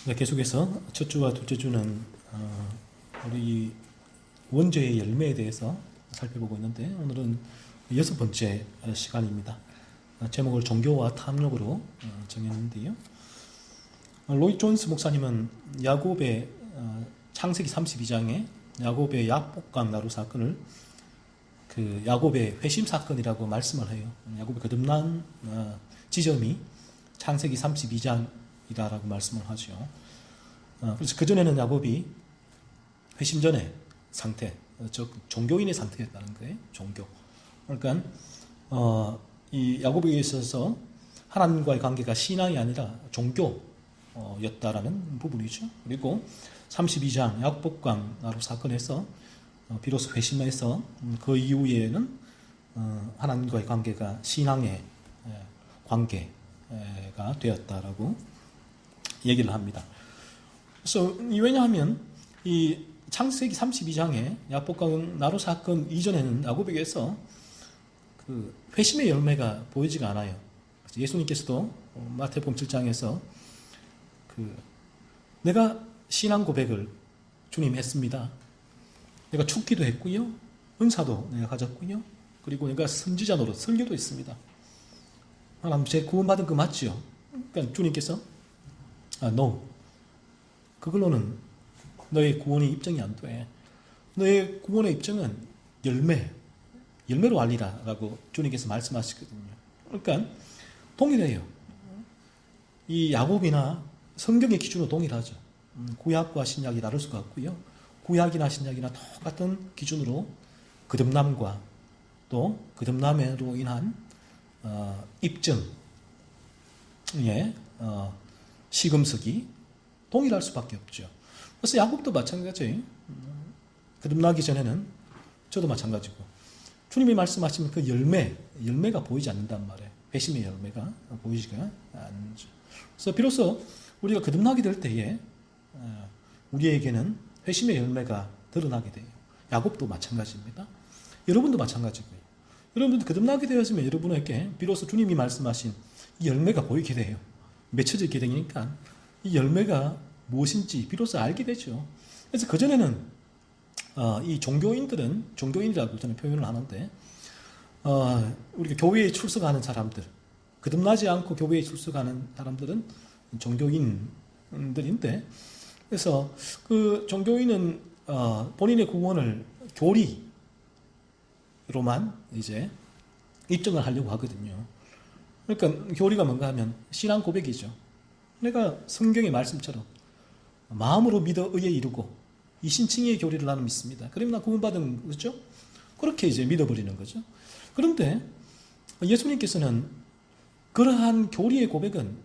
네, 계속해서 첫 주와 둘째 주는 우리 원죄의 열매에 대해서 살펴보고 있는데 오늘은 여섯 번째 시간입니다. 제목을 종교와 탐욕으로 정했는데요. 로이 존스 목사님은 야곱의 창세기 32장에 야곱의 약복강 나루 사건을 그 야곱의 회심 사건이라고 말씀을 해요. 야곱의 거듭난 지점이 창세기 32장이다라고 말씀을 하죠. 그래서 그전에는 야곱이 회심 전의 상태, 즉 종교인의 상태였다는 거예요. 종교. 그러니까 이 야곱에게 있어서 하나님과의 관계가 신앙이 아니라 종교였다라는 부분이죠. 그리고 32장 약복강 나루 사건에서 비로소 회심해서 그 이후에는 하나님과의 관계가 신앙의 관계가 되었다라고 얘기를 합니다. 그래서 왜냐하면 이 창세기 32장에 약복강 나루 사건 이전에는 야곱에게서 그 회심의 열매가 보이지가 않아요. 예수님께서도 마태복음 7장에서 내가 신앙 고백을 주님 했습니다. 내가 죽기도 했고요. 은사도 내가 가졌고요. 그리고 내가 선지자 노릇, 설교도 했습니다. 하나님 제 구원받은 거 맞죠? 그러니까 주님께서 no. 그걸로는 너의 구원이 입증이 안 돼. 너의 구원의 입증은 열매로 알리라 라고 주님께서 말씀하시거든요. 그러니까 동일해요. 이 야곱이나 성경의 기준으로 동일하죠. 구약과 신약이 다를 수가 없고요. 구약이나 신약이나 똑같은 기준으로 거듭남과 또 거듭남으로 인한 입증의 시금석이 동일할 수밖에 없죠. 그래서 야곱도 마찬가지예요. 거듭나기 전에는 저도 마찬가지고 주님이 말씀하시면 그 열매가 보이지 않는단 말이에요. 회심의 열매가 보이지가 않죠. 그래서 비로소 우리가 거듭나게 될 때에 우리에게는 회심의 열매가 드러나게 돼요. 야곱도 마찬가지입니다. 여러분도 마찬가지고요. 여러분도 거듭나게 되었으면 여러분에게 비로소 주님이 말씀하신 이 열매가 보이게 돼요. 맺혀지게 되니까 이 열매가 무엇인지 비로소 알게 되죠. 그래서 그전에는 이 종교인이라고 저는 표현을 하는데 우리가 교회에 출석하는 사람들, 거듭나지 않고 교회에 출석하는 사람들은 종교인들인데, 그래서 그 종교인은 본인의 구원을 교리로만 이제 입증을 하려고 하거든요. 그러니까 교리가 뭔가 하면 신앙 고백이죠. 내가 성경의 말씀처럼 마음으로 믿어 의에 이르고 이 신칭의 교리를 나는 믿습니다. 그러면 나 구원받은 거죠? 그렇게 이제 믿어버리는 거죠. 그런데 예수님께서는 그러한 교리의 고백은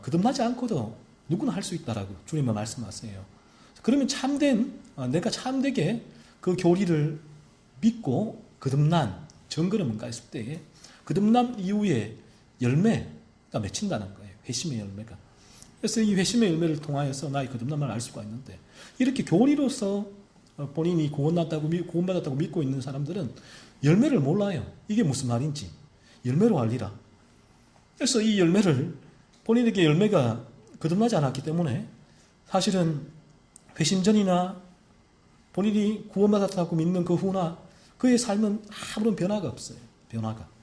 거듭나지 않고도 누구나 할 수 있다라고 주님은 말씀하세요. 그러면 내가 참되게 그 교리를 믿고 거듭난 증거는 뭔가 했을 때에 거듭남 이후에 열매가 맺힌다는 거예요. 회심의 열매가. 그래서 이 회심의 열매를 통하여서 나의 거듭남을 알 수가 있는데, 이렇게 교리로서 본인이 구원받았다고 믿고 있는 사람들은 열매를 몰라요. 이게 무슨 말인지. 열매로 알리라. 그래서 이 열매를 본인에게 열매가 거듭나지 않았기 때문에 사실은 회심 전이나 본인이 구원받았다고 믿는 그 후나 그의 삶은 아무런 변화가 없어요. 변화가.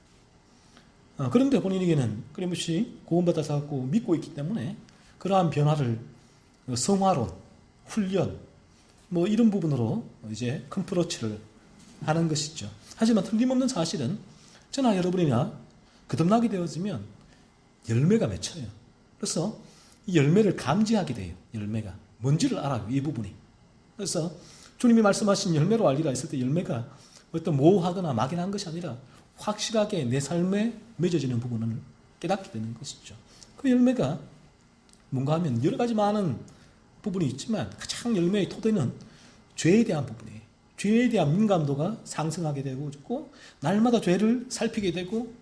그런데 본인에게는 끊임없이 구원받았다고 믿고 있기 때문에 그러한 변화를 성화론, 훈련, 이런 부분으로 이제 컨프로치를 하는 것이죠. 하지만 틀림없는 사실은 저나 여러분이나 거듭나게 되어지면 열매가 맺혀요. 그래서 이 열매를 감지하게 돼요. 열매가 뭔지를 알아요. 이 부분이. 그래서 주님이 말씀하신 열매로 알리라 했을 때 열매가 어떤 모호하거나 막연한 것이 아니라 확실하게 내 삶에 맺어지는 부분을 깨닫게 되는 것이죠. 그 열매가 뭔가 하면 여러 가지 많은 부분이 있지만 가장 열매의 토대는 죄에 대한 부분이에요. 죄에 대한 민감도가 상승하게 되고 날마다 죄를 살피게 되고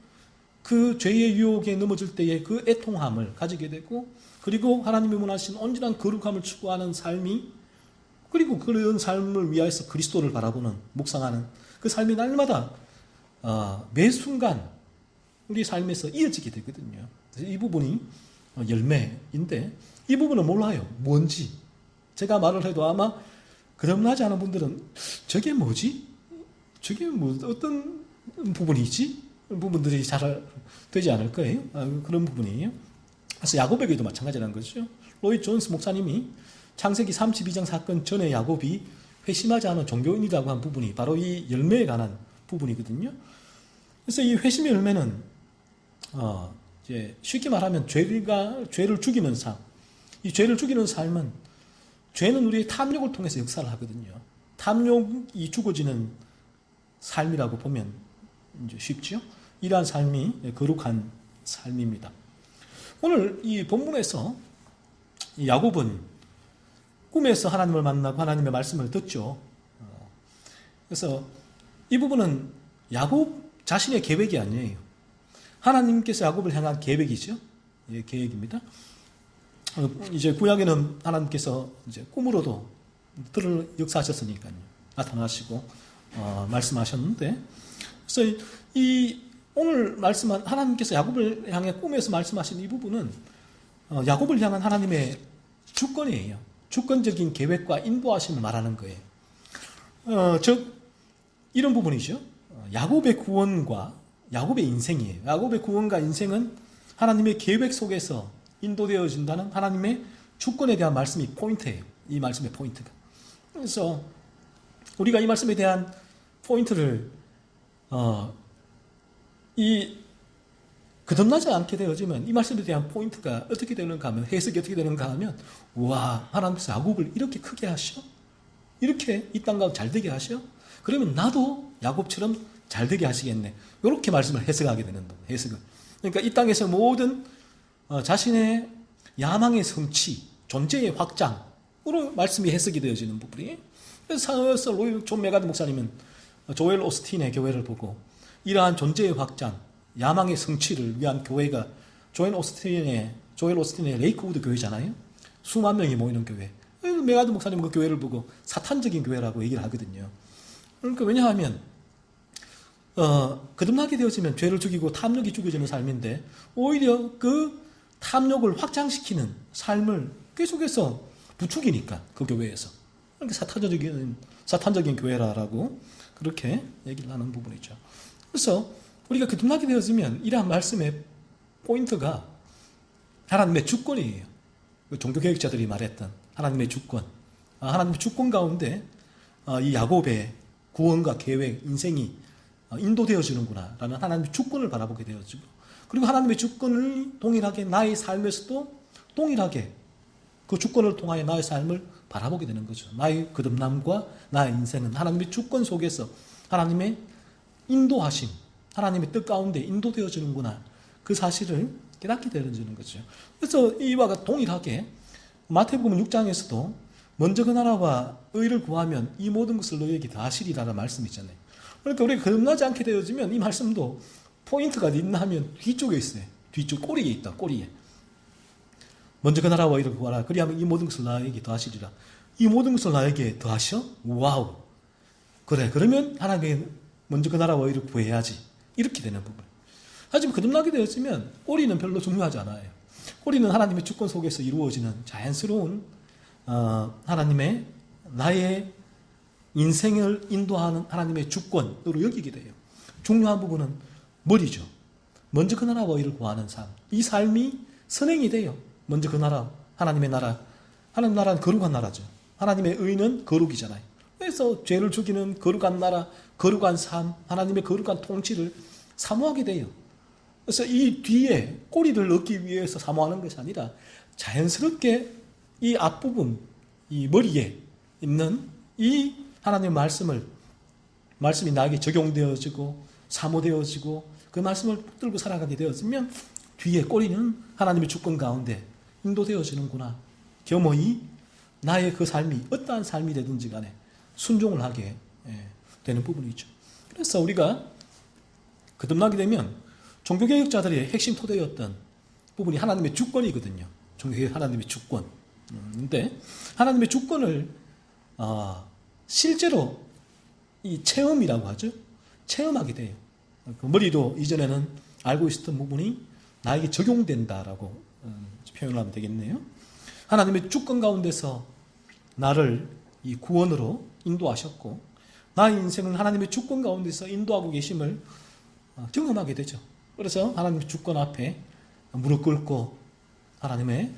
그 죄의 유혹에 넘어질 때의 그 애통함을 가지게 되고, 그리고 하나님이 원하신 온전한 거룩함을 추구하는 삶이, 그리고 그런 삶을 위하여서 그리스도를 바라보는 묵상하는 그 삶이 날마다 매 순간 우리 삶에서 이어지게 되거든요. 그래서 이 부분이 열매인데 이 부분은 몰라요. 뭔지. 제가 말을 해도 아마 거듭나지 않은 분들은 저게 뭐지? 저게 뭐 어떤 부분이지? 부분들이 잘 되지 않을 거예요. 그런 부분이에요. 그래서 야곱에게도 마찬가지라는 거죠. 로이 존스 목사님이 창세기 32장 사건 전에 야곱이 회심하지 않은 종교인이라고 한 부분이 바로 이 열매에 관한 부분이거든요. 그래서 이 회심의 열매는 이제 쉽게 말하면 죄를 죽이는 삶. 이 죄를 죽이는 삶은 죄는 우리의 탐욕을 통해서 역사를 하거든요. 탐욕이 죽어지는 삶이라고 보면 이제 쉽죠. 이러한 삶이 거룩한 삶입니다. 오늘 이 본문에서 야곱은 꿈에서 하나님을 만나고 하나님의 말씀을 듣죠. 그래서 이 부분은 야곱 자신의 계획이 아니에요. 하나님께서 야곱을 향한 계획이죠. 예, 계획입니다. 이제 구약에는 하나님께서 이제 꿈으로도 들을 역사하셨으니까요. 나타나시고 말씀하셨는데, 그래서 이 오늘 말씀한 하나님께서 야곱을 향해 꿈에서 말씀하신 이 부분은 야곱을 향한 하나님의 주권이에요. 주권적인 계획과 인도하심을 말하는 거예요. 즉 이런 부분이죠. 야곱의 구원과 야곱의 인생이에요. 야곱의 구원과 인생은 하나님의 계획 속에서 인도되어진다는 하나님의 주권에 대한 말씀이 포인트예요. 이 말씀의 포인트가. 그래서 우리가 이 말씀에 대한 포인트를 거듭나지 않게 되어지면 이 말씀에 대한 포인트가 어떻게 되는가 하면, 해석이 어떻게 되는가 하면, 와, 하나님께서 야곱을 이렇게 크게 하셔? 이렇게 이 땅 가운데 잘 되게 하셔? 그러면 나도 야곱처럼 잘 되게 하시겠네. 이렇게 말씀을 해석하게 되는 거예요. 해석을. 그러니까 이 땅에서 모든 자신의 야망의 성취, 존재의 확장으로 말씀이 해석이 되어지는 부분이에요. 그래서 로이 존 메가드 목사님은 조엘 오스틴의 교회를 보고 이러한 존재의 확장, 야망의 성취를 위한 교회가 조엘 오스틴의 레이크우드 교회잖아요. 수만 명이 모이는 교회. 메가드 목사님 그 교회를 보고 사탄적인 교회라고 얘기를 하거든요. 그러니까 왜냐하면 거듭나게 되어지면 죄를 죽이고 탐욕이 죽여지는 삶인데 오히려 그 탐욕을 확장시키는 삶을 계속해서 부추기니까 그 교회에서. 그러니까 사탄적인 교회라고 그렇게 얘기를 하는 부분이죠. 그래서 우리가 거듭나게 되어지면 이러한 말씀의 포인트가 하나님의 주권이에요. 종교개혁자들이 말했던 하나님의 주권. 하나님의 주권 가운데 이 야곱의 구원과 계획, 인생이 인도되어지는구나 라는 하나님의 주권을 바라보게 되어지고, 그리고 하나님의 주권을 동일하게 나의 삶에서도 동일하게 그 주권을 통하여 나의 삶을 바라보게 되는 거죠. 나의 거듭남과 나의 인생은 하나님의 주권 속에서 하나님의 인도하심, 하나님의 뜻 가운데 인도되어지는구나, 그 사실을 깨닫게 되어지는 거죠. 그래서 이와 동일하게 마태복음 6장에서도 먼저 그 나라와 의를 구하면 이 모든 것을 너희에게 더하시리라는 말씀이 있잖아요. 그러니까 우리가 거듭나지 않게 되어지면 이 말씀도 포인트가 어디 있나 하면 뒤쪽에 있어요. 뒤쪽 꼬리에 있다. 꼬리에. 먼저 그 나라와 의를 구하라. 그리하면 이 모든 것을 나에게 더하시리라. 이 모든 것을 나에게 더하셔? 와우. 그래. 그러면 하나님의 먼저 그 나라와 의를 구해야지. 이렇게 되는 부분. 하지만 거듭나게 되었으면 꼬리는 별로 중요하지 않아요. 꼬리는 하나님의 주권 속에서 이루어지는 자연스러운 하나님의 나의 인생을 인도하는 하나님의 주권으로 여기게 돼요. 중요한 부분은 머리죠. 먼저 그 나라와 의를 구하는 삶. 이 삶이 선행이 돼요. 먼저 그 나라, 하나님의 나라. 하나님 나라는 거룩한 나라죠. 하나님의 의는 거룩이잖아요. 그래서 죄를 죽이는 거룩한 나라, 거룩한 삶, 하나님의 거룩한 통치를 사모하게 돼요. 그래서 이 뒤에 꼬리를 얻기 위해서 사모하는 것이 아니라 자연스럽게 이 앞부분, 이 머리에 있는 이 하나님의 말씀이 나에게 적용되어지고 사모되어지고 그 말씀을 붙들고 살아가게 되었으면 뒤에 꼬리는 하나님의 주권 가운데 인도되어지는구나. 겸허히 나의 그 삶이 어떠한 삶이 되든지 간에 순종을 하게 되는 부분이죠. 그래서 우리가 거듭나게 되면 종교개혁자들의 핵심 토대였던 부분이 하나님의 주권이거든요. 종교개혁 하나님의 주권. 근데 하나님의 주권을 실제로 이 체험이라고 하죠. 체험하게 돼요. 그 머리도 이전에는 알고 있었던 부분이 나에게 적용된다라고 표현을 하면 되겠네요. 하나님의 주권 가운데서 나를 이 구원으로 인도하셨고 나의 인생을 하나님의 주권 가운데서 인도하고 계심을 경험하게 되죠. 그래서 하나님의 주권 앞에 무릎 꿇고 하나님의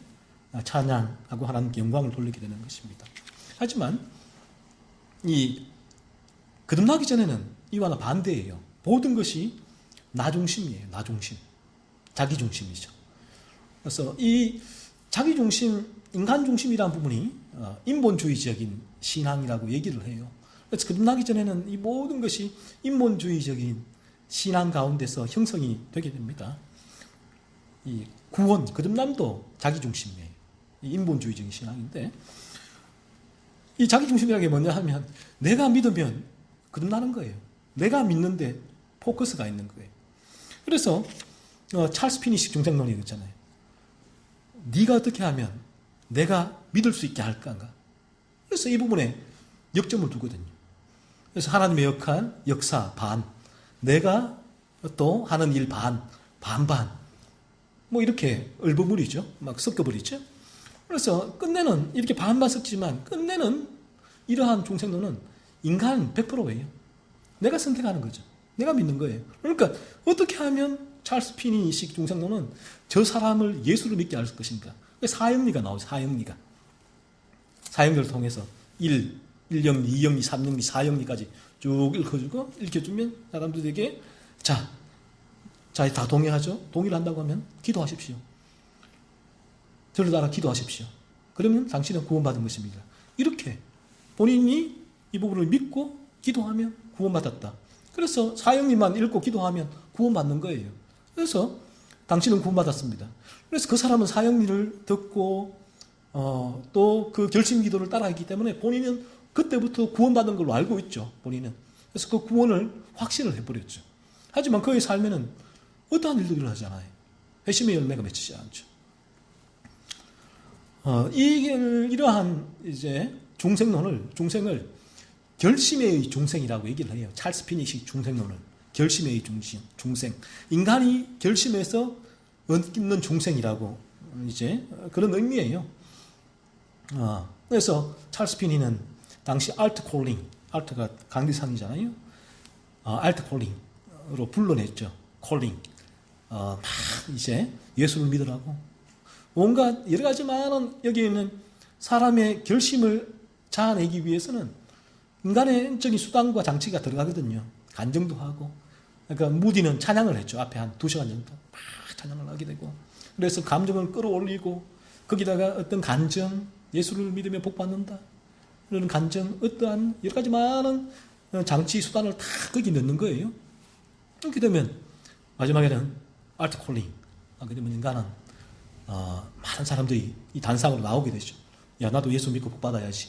찬양하고 하나님께 영광을 돌리게 되는 것입니다. 하지만 이 거듭나기 전에는 이와는 반대예요. 모든 것이 나 중심이에요. 나 중심. 자기 중심이죠. 그래서 이 자기 중심, 인간 중심이라는 부분이 인본주의적인 신앙이라고 얘기를 해요. 그래서 거듭나기 전에는 이 모든 것이 인본주의적인 신앙 가운데서 형성이 되게 됩니다. 이 구원, 거듭남도 자기 중심이에요. 이 인본주의적인 신앙인데 이 자기 중심이라는 게 뭐냐 하면 내가 믿으면 거듭나는 거예요. 내가 믿는데 포커스가 있는 거예요. 그래서 찰스 피니식 중생론이 있잖아요. 네가 어떻게 하면 내가 믿을 수 있게 할까인가. 그래서 이 부분에 역점을 두거든요. 그래서 하나님의 역사 반, 내가 또 하는 일 반, 반반 뭐 이렇게 얼버무리죠. 막 섞어버리죠. 그래서 끝내는 이렇게 반반 섞지만 끝내는 이러한 중생론은 인간 100%예요. 내가 선택하는 거죠. 내가 믿는 거예요. 그러니까 어떻게 하면 찰스 피니식 중생론은 저 사람을 예수를 믿게 할 것인가. 사형리가 나오죠. 사형리가. 사형리를 통해서 1영리, 2영리, 3영리, 4영리까지 쭉 읽혀주면 사람들에게 자, 다 동의하죠? 동의를 한다고 하면 기도하십시오. 저를 따라 기도하십시오. 그러면 당신은 구원받은 것입니다. 이렇게 본인이 이 부분을 믿고 기도하면 구원받았다. 그래서 사형리만 읽고 기도하면 구원받는 거예요. 그래서 당신은 구원받았습니다. 그래서 그 사람은 사형리를 듣고 또 그 결심 기도를 따라했기 때문에 본인은 그때부터 구원받은 걸로 알고 있죠. 본인은. 그래서 그 구원을 확신을 해버렸죠. 하지만 그의 삶에는 어떠한 일도 일어나지 않아요. 회심의 열매가 맺히지 않죠. 이러한 이제 중생을 결심의 중생이라고 얘기를 해요. 찰스 피니식 중생론을. 결심의 중생. 인간이 결심해서 얻는 중생이라고 이제 그런 의미예요. 그래서 찰스 피니는 당시 알트 콜링, 알트가 강대상이잖아요. 알트 콜링으로 불러냈죠. 콜링. 막 이제 예수를 믿으라고. 온갖 여러 가지 많은 여기 있는 사람의 결심을 자아내기 위해서는 인간의 적인 수단과 장치가 들어가거든요. 간증도 하고. 그러니까 무디는 찬양을 했죠. 앞에 한 2시간 정도 막 찬양을 하게 되고. 그래서 감정을 끌어올리고 거기다가 어떤 간증, 예수를 믿으면 복받는다. 그런 간증, 어떠한 여러 가지 많은 장치, 수단을 다 거기 넣는 거예요. 그렇게 되면 마지막에는 알트 콜링. 하게 되면 인간은 많은 사람들이 이 단상으로 나오게 되죠. 야, 나도 예수 믿고 복받아야지.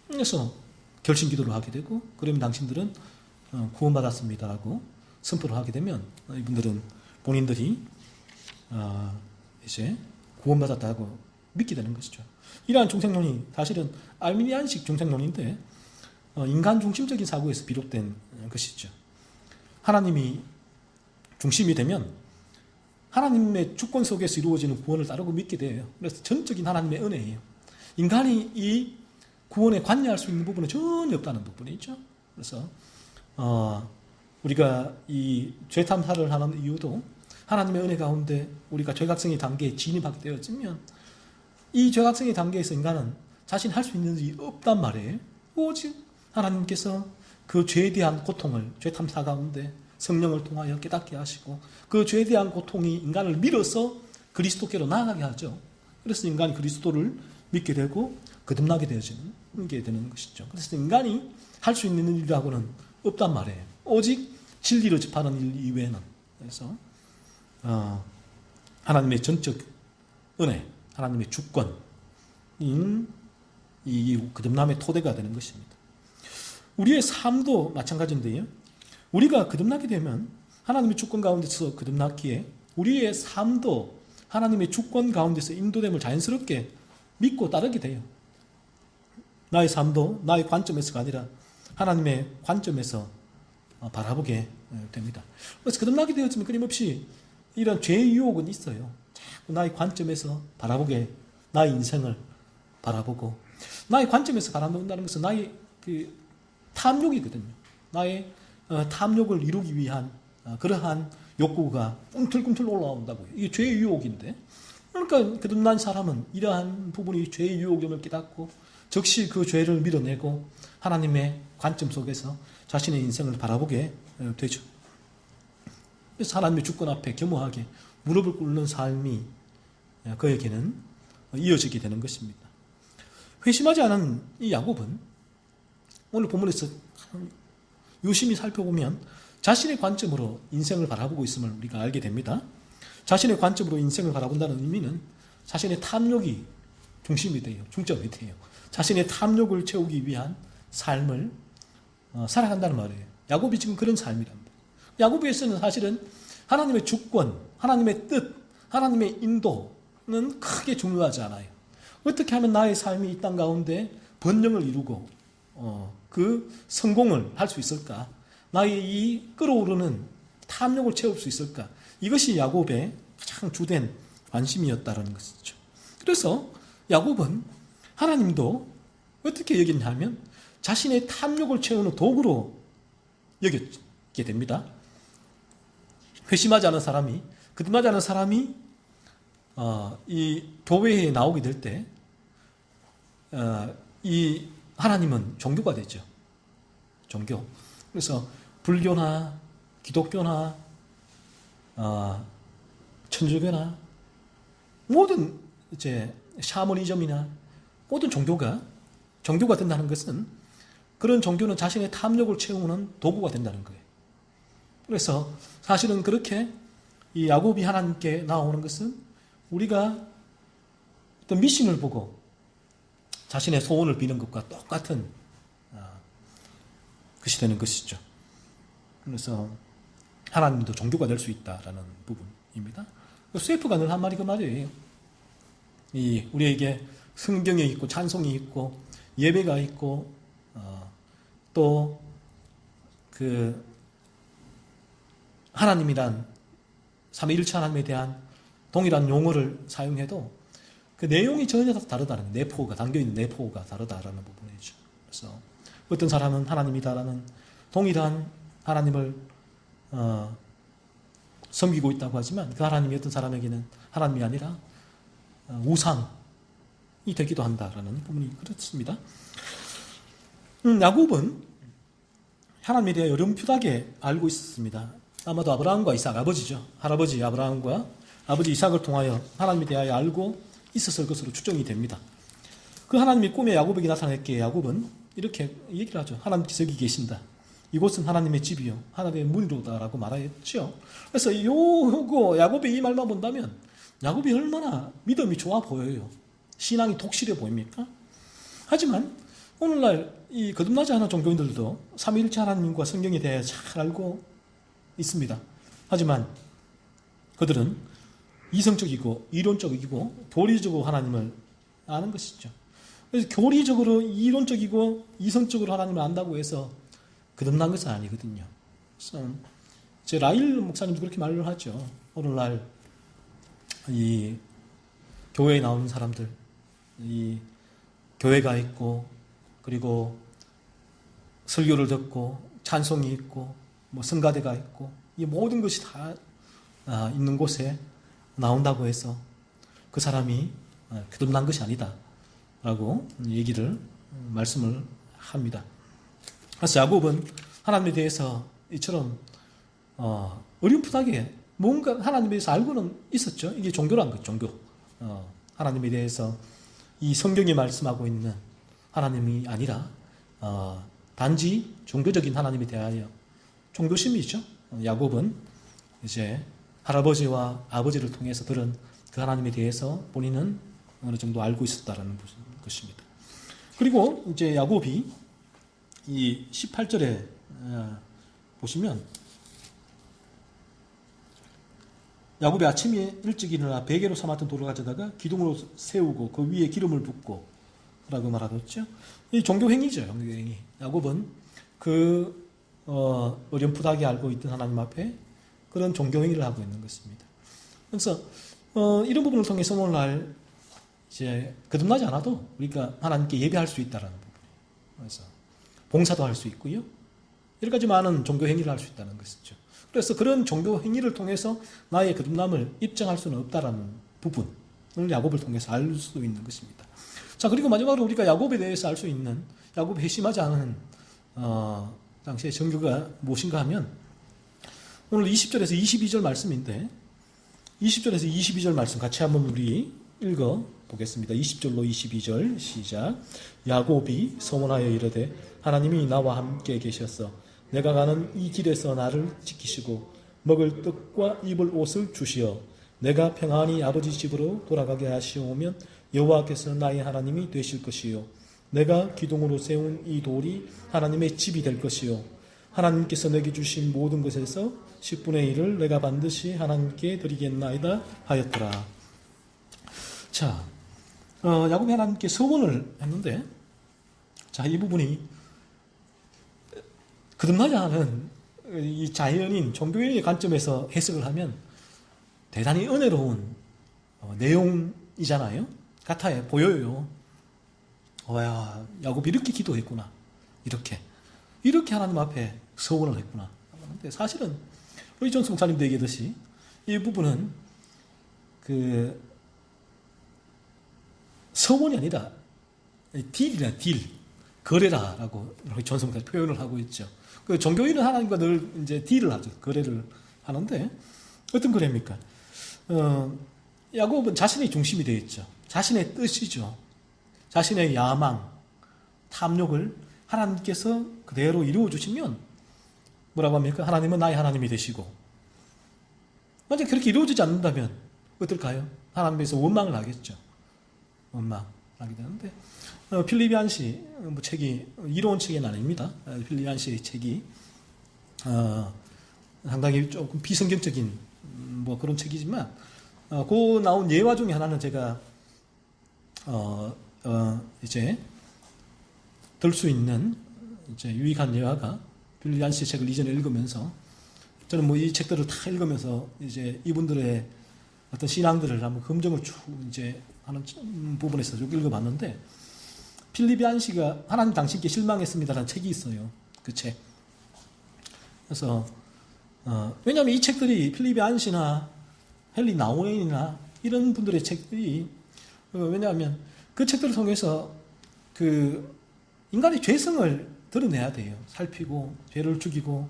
그래서 결심 기도를 하게 되고, 그러면 당신들은 구원받았습니다라고 선포를 하게 되면 이분들은 본인들이 이제 구원받았다고 믿게 되는 것이죠. 이러한 중생론이 사실은 알미니안식 중생론인데 인간 중심적인 사고에서 비롯된 것이죠. 하나님이 중심이 되면 하나님의 주권 속에서 이루어지는 구원을 따르고 믿게 돼요. 그래서 전적인 하나님의 은혜예요. 인간이 이 구원에 관여할 수 있는 부분은 전혀 없다는 부분이죠. 그래서 우리가 이 죄 탐사를 하는 이유도 하나님의 은혜 가운데 우리가 죄각성의 단계에 진입하게 되어지면 이 죄각성의 단계에서 인간은 자신이 할 수 있는 일이 없단 말이에요. 오직 하나님께서 그 죄에 대한 고통을 죄 탐사 가운데 성령을 통하여 깨닫게 하시고 그 죄에 대한 고통이 인간을 밀어서 그리스도께로 나아가게 하죠. 그래서 인간이 그리스도를 믿게 되고 거듭나게 되어지는 게 되는 것이죠. 그래서 인간이 할 수 있는 일이라고는 없단 말이에요. 오직 진리를 접하는 일 이외에는. 그래서 하나님의 전적 은혜, 하나님의 주권인 이 거듭남의 토대가 되는 것입니다. 우리의 삶도 마찬가지인데요. 우리가 거듭나게 되면 하나님의 주권 가운데서 거듭났기에 우리의 삶도 하나님의 주권 가운데서 인도됨을 자연스럽게 믿고 따르게 돼요. 나의 삶도 나의 관점에서가 아니라 하나님의 관점에서 바라보게 됩니다. 그래서 거듭나게 되었지만 끊임없이 이런 죄의 유혹은 있어요. 자꾸 나의 관점에서 바라보게 나의 인생을 바라보고 나의 관점에서 바라본다는 것은 나의 그 탐욕이거든요. 나의 탐욕을 이루기 위한 그러한 욕구가 꿈틀꿈틀 올라온다고요. 이게 죄의 유혹인데, 그러니까 거듭난 사람은 이러한 부분이 죄의 유혹임을 깨닫고 즉시 그 죄를 밀어내고 하나님의 관점 속에서 자신의 인생을 바라보게 되죠. 그래서 하나님의 주권 앞에 겸허하게 무릎을 꿇는 삶이 그에게는 이어지게 되는 것입니다. 회심하지 않은 이 야곱은 오늘 본문에서 유심히 살펴보면 자신의 관점으로 인생을 바라보고 있음을 우리가 알게 됩니다. 자신의 관점으로 인생을 바라본다는 의미는 자신의 탐욕이 중심이 돼요. 중점이 돼요. 자신의 탐욕을 채우기 위한 삶을 살아간다는 말이에요. 야곱이 지금 그런 삶이랍니다. 야곱에서는 사실은 하나님의 주권, 하나님의 뜻, 하나님의 인도는 크게 중요하지 않아요. 어떻게 하면 나의 삶이 이 땅 가운데 번영을 이루고 그 성공을 할 수 있을까? 나의 이 끓어오르는 탐욕을 채울 수 있을까? 이것이 야곱의 가장 주된 관심이었다는 것이죠. 그래서 야곱은 하나님도 어떻게 여겼냐면 자신의 탐욕을 채우는 도구로 여겼게 됩니다. 회심하지 않은 사람이, 거듭나지 않은 사람이 이 교회에 나오게 될 때 이 하나님은 종교가 되죠. 종교. 그래서 불교나 기독교나 천주교나 모든 이제 샤머니즘이나 모든 종교가 된다는 것은 그런 종교는 자신의 탐욕을 채우는 도구가 된다는 거예요. 그래서 사실은 그렇게 이 야곱이 하나님께 나오는 것은 우리가 어떤 미신을 보고 자신의 소원을 비는 것과 똑같은 것이 되는 것이죠. 그래서 하나님도 종교가 될 수 있다라는 부분입니다. 스웨프가 늘 한 말이 그 말이에요. 우리에게 성경에 있고 찬송이 있고 예배가 있고 또 그 하나님이란 삼위일체 하나님에 대한 동일한 용어를 사용해도 그 내용이 전혀 다르다는 내포가 담겨있는 내포가 다르다라는 부분이죠. 그래서 어떤 사람은 하나님이다라는 동일한 하나님을 섬기고 있다고 하지만 그 하나님이 어떤 사람에게는 하나님이 아니라 우상이 되기도 한다라는 부분이 그렇습니다. 야곱은 하나님에 대해 어렴풋하게 알고 있었습니다. 아마도 아브라함과 이삭, 아버지죠. 할아버지 아브라함과 아버지 이삭을 통하여 하나님에 대하여 알고 있었을 것으로 추정이 됩니다. 그 하나님이 꿈에 야곱에게 나타났기에 야곱은 이렇게 얘기를 하죠. 하나님께서 여기 계신다. 이곳은 하나님의 집이요 하나님의 문이로다라고 말하였죠. 그래서 요거 야곱의 이 말만 본다면 야곱이 얼마나 믿음이 좋아 보여요. 신앙이 독실해 보입니까? 하지만 오늘날 이 거듭나지 않은 종교인들도 삼위일체 하나님과 성경에 대해 잘 알고 있습니다. 하지만 그들은 이성적이고 이론적이고 교리적으로 하나님을 아는 것이죠. 그래서 교리적으로 이론적이고 이성적으로 하나님을 안다고 해서 거듭난 것은 아니거든요. 그래서 제 라일 목사님도 그렇게 말을 하죠. 오늘날 이 교회에 나오는 사람들, 이 교회가 있고 그리고 설교를 듣고 찬송이 있고 뭐 성가대가 있고 이 모든 것이 다 있는 곳에 나온다고 해서 그 사람이 거듭난 것이 아니다라고 말씀을 합니다. 그래서 야곱은 하나님에 대해서 이처럼 어렴풋하게 뭔가 하나님에 대해서 알고는 있었죠. 이게 종교란 것, 종교. 하나님에 대해서 이 성경이 말씀하고 있는 하나님이 아니라 단지 종교적인 하나님에 대하여 종교심이죠. 야곱은 이제 할아버지와 아버지를 통해서 들은 그 하나님에 대해서 본인은 어느 정도 알고 있었다라는 것입니다. 그리고 이제 야곱이 이 18절에 보시면 야곱이 아침에 일찍 일어나 베개로 삼았던 돌을 가져다가 기둥으로 세우고 그 위에 기름을 붓고 라고 말하겠죠. 이 종교 행위죠. 종교 행위. 야곱은 그 어렴풋하게 알고 있던 하나님 앞에 그런 종교 행위를 하고 있는 것입니다. 그래서 이런 부분을 통해서 오늘날 이제 거듭나지 않아도 우리가 하나님께 예배할 수 있다라는 부분. 그래서 봉사도 할 수 있고요. 여러 가지 많은 종교 행위를 할 수 있다는 것이죠. 그래서 그런 종교 행위를 통해서 나의 거듭남을 입증할 수는 없다라는 부분을 야곱을 통해서 알 수 있는 것입니다. 자, 그리고 마지막으로 우리가 야곱에 대해서 알 수 있는, 야곱이 회심하지 않은 당시의 정교가 무엇인가 하면 오늘 20절에서 22절 말씀인데 20절에서 22절 말씀 같이 한번 우리 읽어 보겠습니다. 20절로 22절 시작. 야곱이 서원하여 이르되 하나님이 나와 함께 계셔서 내가 가는 이 길에서 나를 지키시고 먹을 떡과 입을 옷을 주시어 내가 평안히 아버지 집으로 돌아가게 하시오면 여호와께서 나의 하나님이 되실 것이요 내가 기둥으로 세운 이 돌이 하나님의 집이 될 것이요 하나님께서 내게 주신 모든 것에서 10분의 1을 내가 반드시 하나님께 드리겠나이다 하였더라. 자, 야곱이 하나님께 서원을 했는데, 자, 이 부분이 거듭나지 않은 이 자연인, 종교인의 관점에서 해석을 하면 대단히 은혜로운 내용이잖아요. 같아요. 보여요. 야, 야곱이 이렇게 기도했구나. 이렇게 하나님 앞에 서원을 했구나. 그런데 사실은 우리 전 성사님도 얘기했듯이 이 부분은 그 서원이 아니라 딜이라 딜, 거래라라고 전성사 표현을 하고 있죠. 그 종교인은 하나님과 늘 이제 딜을 하죠. 거래를 하는데 어떤 거래입니까? 야곱은 자신의 중심이 되어 있죠. 자신의 뜻이죠. 자신의 야망, 탐욕을 하나님께서 그대로 이루어 주시면 뭐라고 합니까? 하나님은 나의 하나님이 되시고, 만약 그렇게 이루어지지 않는다면 어떨까요? 하나님께서 원망을 하겠죠. 원망하게 되는데 필립 얀시 책이 이로운 책은 아닙니다. 필립 얀시의 책이 상당히 조금 비성경적인 그런 책이지만 그 나온 예화 중에 하나는 제가 이제 들 수 있는 이제 유익한 예화가 필립 얀시 책을 이전에 읽으면서 저는 이 책들을 다 읽으면서 이제 이분들의 어떤 신앙들을 한번 검증을 이제 하는 부분에서 쭉 읽어봤는데 필립 얀시가 하나님 당신께 실망했습니다라는 책이 있어요. 그 책. 그래서 왜냐하면 이 책들이 필립 얀시나 헨리 나우엔이나 이런 분들의 책들이 왜냐하면 그 책들을 통해서 그 인간의 죄성을 드러내야 돼요. 살피고 죄를 죽이고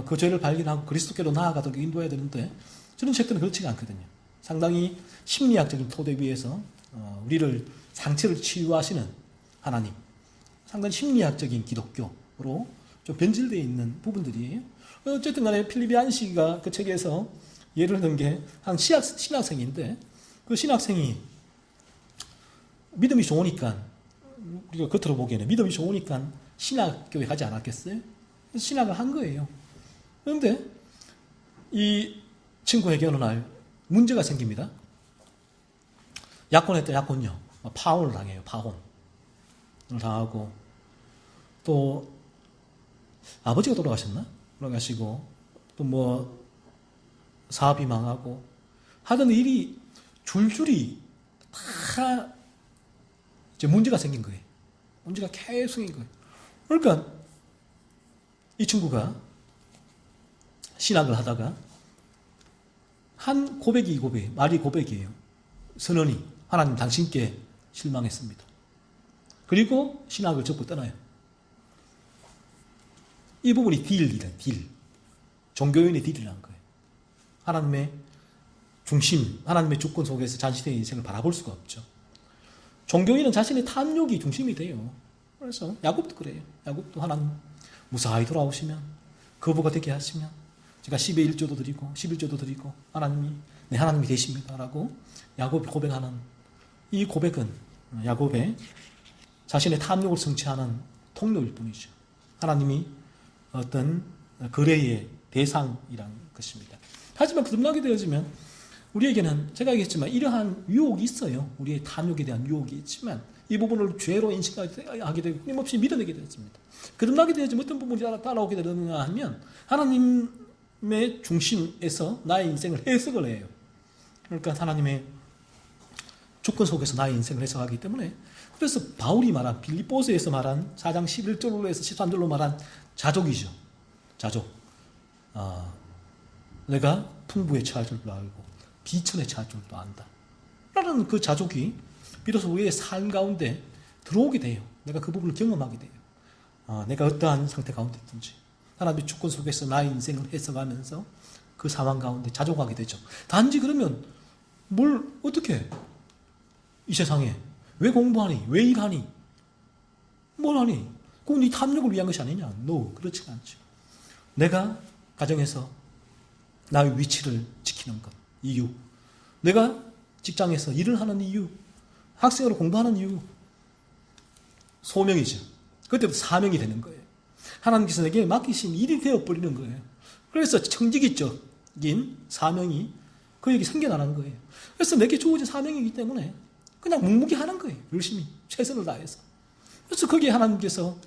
그 죄를 발견하고 그리스도께로 나아가도록 인도해야 되는데 저런 책들은 그렇지가 않거든요. 상당히 심리학적인 토대 위에서 우리를 상처를 치유하시는 하나님, 상당히 심리학적인 기독교로 좀 변질되어 있는 부분들이에요. 어쨌든 간에 필립 얀시가 그 책에서 예를 든 게 한 신학생인데 그 신학생이 믿음이 좋으니까 우리가 겉으로 보기에는 믿음이 좋으니까 신학교에 가지 않았겠어요? 그래서 신학을 한 거예요. 그런데 이 친구에게 어느 날 문제가 생깁니다. 약혼했다, 약혼요. 파혼을 당해요, 파혼을 당하고, 또, 아버지가 돌아가셨나? 돌아가시고, 또 사업이 망하고, 하던 일이 줄줄이 다 이제 문제가 생긴 거예요. 문제가 계속 생긴 거예요. 그러니까, 이 친구가 신학을 하다가, 한 고백이 말이 고백이에요. 선언이 하나님 당신께 실망했습니다. 그리고 신학을 접고 떠나요. 이 부분이 딜이다, 딜. 종교인의 딜이라는 거예요. 하나님의 중심, 하나님의 주권 속에서 자신의 인생을 바라볼 수가 없죠. 종교인은 자신의 탐욕이 중심이 돼요. 그래서 야곱도 그래요. 야곱도 하나님 무사히 돌아오시면, 거부가 되게 하시면 제가 10의 1조도 드리고 11조도 드리고 하나님이 내 하나님이 되십니다라고 야곱이 고백하는 이 고백은 야곱의 자신의 탐욕을 성취하는 통로일 뿐이죠. 하나님이 어떤 거래의 대상이라는 것입니다. 하지만 거듭나게 되어지면 우리에게는 제가 얘기했지만 이러한 유혹이 있어요. 우리의 탐욕에 대한 유혹이 있지만 이 부분을 죄로 인식하게 되고 끊임없이 밀어내게 되었습니다. 거듭나게 되어지면 어떤 부분이 따라오게 되느냐 하면 하나님의 중심에서 나의 인생을 해석을 해요. 그러니까 하나님의 주권 속에서 나의 인생을 해석하기 때문에, 그래서 바울이 말한 빌립보서에서 말한 4장 11절로 해서 13절로 말한 자족이죠. 자족. 내가 풍부에 처할 줄도 알고 비천에 처할 줄도 안다 라는 그 자족이 비로소 우리의 삶 가운데 들어오게 돼요. 내가 그 부분을 경험하게 돼요. 내가 어떠한 상태 가운데 있든지 하나님의 주권 속에서 나의 인생을 해석하면서 그 상황 가운데 자족하게 되죠. 단지 그러면 뭘 어떻게 해? 이 세상에 왜 공부하니? 왜 일하니? 뭘 하니? 그건 네 탐욕을 위한 것이 아니냐? No, 그렇지 않죠. 내가 가정에서 나의 위치를 지키는 것, 이유. 내가 직장에서 일을 하는 이유. 학생으로 공부하는 이유. 소명이죠. 그때부터 사명이 되는 거예요. 하나님께서 내게 맡기신 일이 되어버리는 거예요. 그래서 청지기적인 사명이 그에게 생겨나는 거예요. 그래서 내게 주어진 사명이기 때문에 그냥 묵묵히 하는 거예요. 열심히 최선을 다해서. 그래서 거기에 하나님께서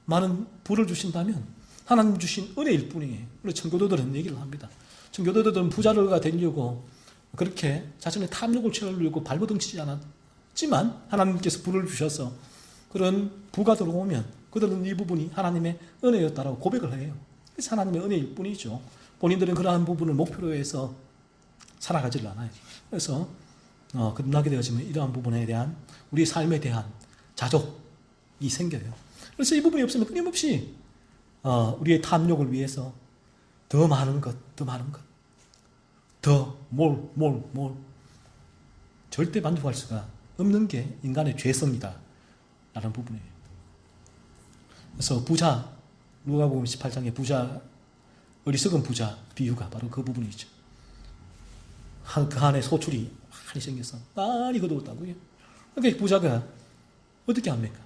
많은 부를 주신다면 하나님 주신 은혜일 뿐이에요. 우리 청교도들은 얘기를 합니다. 청교도들은 부자가 되려고 그렇게 자신의 탐욕을 채우려고 발버둥치지 않았지만 하나님께서 부를 주셔서 그런 부가 들어오면 그들은 이 부분이 하나님의 은혜였다라고 고백을 해요. 그래서 하나님의 은혜일 뿐이죠. 본인들은 그러한 부분을 목표로 해서 살아가질 않아요. 그래서 끝나게 되어지면 이러한 부분에 대한 우리의 삶에 대한 자족이 생겨요. 그래서 이 부분이 없으면 끊임없이 우리의 탐욕을 위해서 더 많은 것, 더 뭘 절대 만족할 수가 없는 게 인간의 죄성이다 라는 부분이에요. 그래서 부자, 누가복음 18장의 부자, 어리석은 부자 비유가 바로 그 부분이죠. 그 안에 소출이 많이 생겨서 많이 거두었다고요. 그러니까 부자가 어떻게 합니까?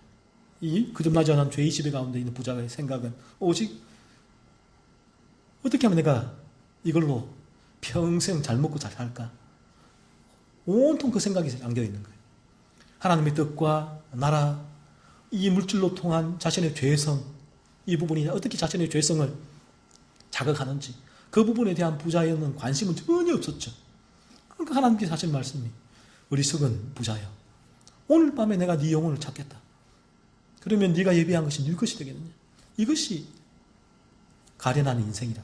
이 그듭나지 않은 죄의 지배 가운데 있는 부자의 생각은 오직 어떻게 하면 내가 이걸로 평생 잘 먹고 잘 살까? 온통 그 생각이 안겨있는 거예요. 하나님의 뜻과 나라, 이 물질로 통한 자신의 죄성, 이 부분이 어떻게 자신의 죄성을 자극하는지 그 부분에 대한 부자에는 관심은 전혀 없었죠. 그러니까 하나님께서 하신 말씀이 어리석은 부자여, 오늘 밤에 내가 네 영혼을 찾겠다. 그러면 네가 예비한 것이 네 것이 되겠느냐? 이것이 가련한 인생이라.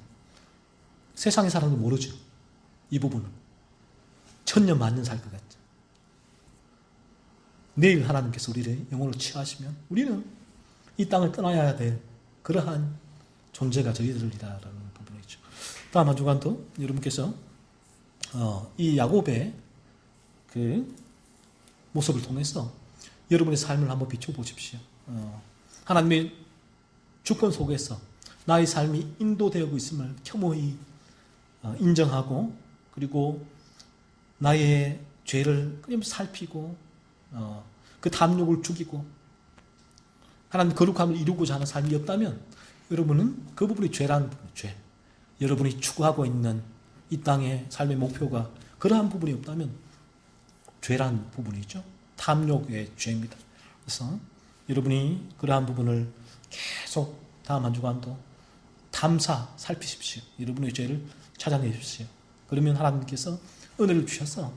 세상의 사람도 모르죠. 이 부분을. 천년 만년 살 것 같죠. 내일 하나님께서 우리를 영혼을 취하시면 우리는 이 땅을 떠나야 될 그러한 존재가 저희들이라는 부분이죠. 다음 한 주간도 여러분께서 이 야곱의 그 모습을 통해서 여러분의 삶을 한번 비춰보십시오. 하나님의 주권 속에서 나의 삶이 인도되고 있음을 겸허히 인정하고, 그리고 나의 죄를 끊임없이 살피고 그 탐욕을 죽이고 하나님 거룩함을 이루고자 하는 삶이 없다면 여러분은 그 부분이 죄라는 부분이 죄. 여러분이 추구하고 있는 이 땅의 삶의 목표가 그러한 부분이 없다면 죄라는 부분이죠. 탐욕의 죄입니다. 그래서 여러분이 그러한 부분을 계속 다음 한 주간도 살피십시오. 여러분의 죄를 찾아내십시오. 그러면 하나님께서 은혜를 주셔서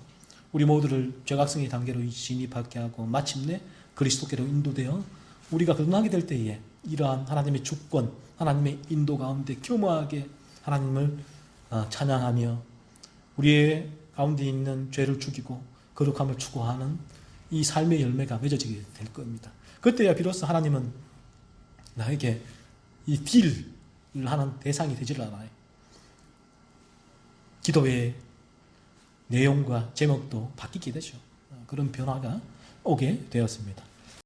우리 모두를 죄각성의 단계로 진입하게 하고 마침내 그리스도께로 인도되어 우리가 거듭나게 될 때에 이러한 하나님의 주권, 하나님의 인도 가운데 겸허하게 하나님을 찬양하며 우리의 가운데 있는 죄를 죽이고 거룩함을 추구하는 이 삶의 열매가 맺어지게 될 겁니다. 그때야 비로소 하나님은 나에게 이 딜을 하는 대상이 되질 않아요. 기도의 내용과 제목도 바뀌게 되죠. 그런 변화가 오게 되었습니다.